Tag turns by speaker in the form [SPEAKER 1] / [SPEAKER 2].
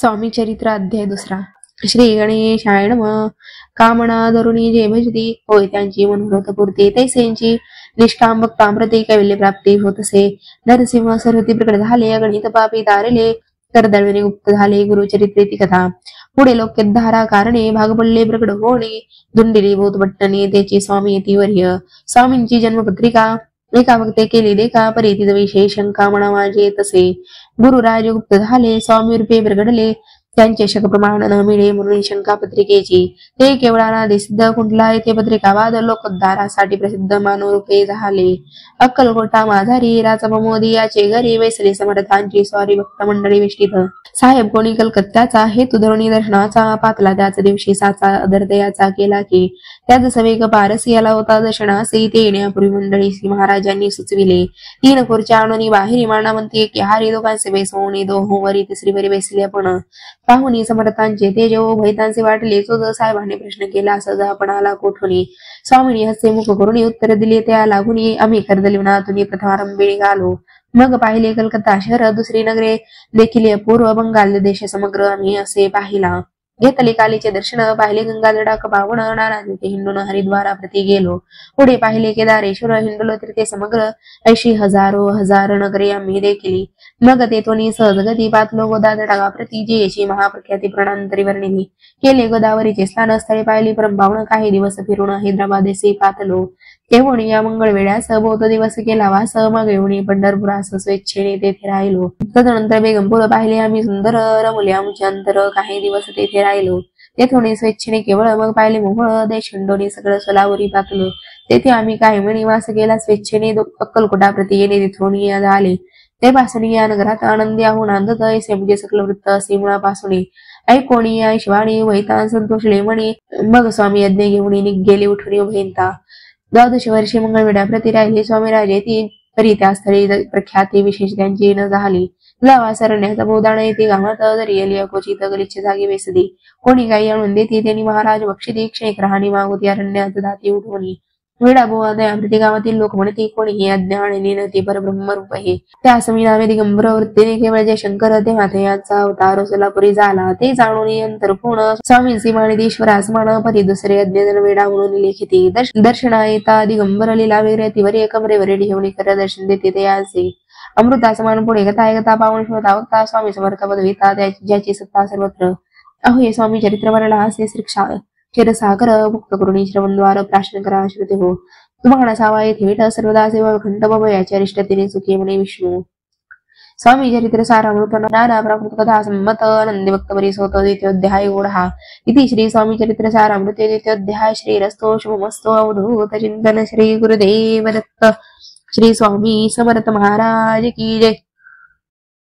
[SPEAKER 1] स्वामी चरित्र अध्याय 2. श्री गणेशाय नमः. कामना धरुणी जे भजती होय त्यांची मनोरथ पूर्ती तैसेंची निष्काम भक्तांप्रती कैवल्य प्राप्ती होत असे. नरसिंह सरस्वती प्रकट झाले गणित पापी तारले करदळविने गुप्त झाले गुरुचरित्रेती कथा. पुढे लोक्यत धारा कारणे भाग पडले प्रकट होणे धुंडिली भूत भट्टने त्याची स्वामी येती वर्य. स्वामींची जन्मपत्रिका एका भक्ते केली देखा परितित विशेष शंका मना माझे तसे. गुरुराज गुप्त झाले स्वामी रूपे प्रगडले त्यांचे शक प्रमाण न मिळे म्हणून शंका पत्रिकेची. ते केवळाना सिद्ध कुंठला येथे पत्रिका वाद लोकोद्धारासाठी प्रसिद्ध मानवरूपे झाले. अक्कलकोटा माझारी राजा प्रमोदी याचे घरी वैसले समर्थांची स्वारी भक्त मंडळी वेष्टीत. साहेब कोणी कलकत्त्याचा हेतू धरुणी दर्शनाचा पातला त्याच दिवशी साचा अदरदयाचा केला की त्याच सवेग पारसी आला होता दर्शनासी. ते येण्यापूर्वी मंडळी महाराजांनी सुचविले. 3 खुर्च्या आणून बाहेरी मानावंती की हारी दोघांचे बेसवणी दोहोवरी तिसरीवरी बेसले पण पाहुणी समर्थांचे ते जेव्हा भैतांचे वाटले चोद साहेबांनी प्रश्न केला सजा आपण आला कोठुनी. स्वामींनी हसे मुख करून उत्तर दिले त्या लागुनी आम्ही कर्दलिवनातून प्रथमारंभी निघालो. मग पाहिले कलकत्ता शहर दुसरी नगरे देखील पूर्व बंगाल देश समग्र आम्ही असे पाहिला. घेतले कालीचे दर्शन पाहिले गंगा जडाक पावण नाना तिथे हिंडून हरिद्वारा प्रति गेलो. पुढे पाहिले केदारेश्वर हिंडलो तिथे समग्र ऐशी हजारो हजार नगरे आम्ही देखील. मग तेथून सहजगती पातलो गोदा प्रति जयची महाप्रख्याती प्रणांतरी वर्णिली. केले गोदावरीचे स्नान स्थळे पाहिली परंपावण काही दिवस फिरून हैदराबादेसे पातलो. तेवढ या मंगळ वेळास बहुत दिवस केला वास. मग येऊन पंढरपुरास स्वेच्छेने तेथे राहिलो. तदनंतर बेगमपूर पाहिले आम्ही सुंदर रमले आमचे अंतर काही दिवस तेथे राहिलो. तेथून स्वेच्छेने केवळ मग पाहिले मोहळ देश हिंडोनी सगळं सोलावरी पातलो. तेथे आम्ही काही महिने वास केला स्वेच्छेने अक्कलकोटा प्रति येणे तिथून झाले. तेपासून या नगरात आनंदी आहून आनंदत ऐसे म्हणजे सकल वृत्त असे मुळापासून ऐकोणी या शिवाणी वैतान संतोषले म्हणे. मग स्वामी यज्ञ घेऊन गेले उठून उभेंता. 12 वर्षे मंगळवेढा प्रति राहिले स्वामी राजे ती तरी त्या स्थळी प्रख्याती विशेष त्यांची न झाली. लावा सरण्याचा बोदाण येथे गावात जरी आली अकोचित गलिच्छ जागी बेसदी. कोणी काही आणून देते त्यांनी महाराज बक्षिती क्षेक राहणी मागुती अरण्यात दाती उठवणी. वेडा बोवा दयाप्रती गावातील लोक म्हणते कोणीही अज्ञान निनती परब्रह्मरूप हे. त्या समी नावे दिगंबर वृत्तीने केवळ जय शंकर देहात यांचा अवतार सोलापुरी झाला. ते जाणून अंतर पूर्ण स्वामींची माणिदेश्वर आसमान परी दुसरे अज्ञान वेडा म्हणून लिखिती. दर्शना येता दिगंबर लीला वैरतीवर कमरेवर ठेवणी कर दर्शन देते ते असे. अमृता समान पुढे गता एकता पावन श्रोता वक्ता स्वामी समर्थ पदविता ज्याची सत्ता सर्वत्र. अहो हे स्वामी चरित्र वरला असे शिक्षा क्षीरसागर मुक्त करुणी श्रवणद्वार प्राशन करा श्रुते हो. तुम्हाला सावा येथे विठ सर्वदा सेवा खंड बबयाच्या रिष्टतेने सुखी म्हणे विष्णू. स्वामी चरित्र सारामृत नाना प्राकृत कथा संमत आनंदी भक्त बरी सोत द्वितीयोध्याय ओढा. इति श्री स्वामी चरित्र सारामृत द्वितीयोध्याय. श्रीरस्तो शुभमस्तो अवधूत चिंतन. श्री गुरुदेव दत्त. श्री स्वामी समर्थ महाराज की जय.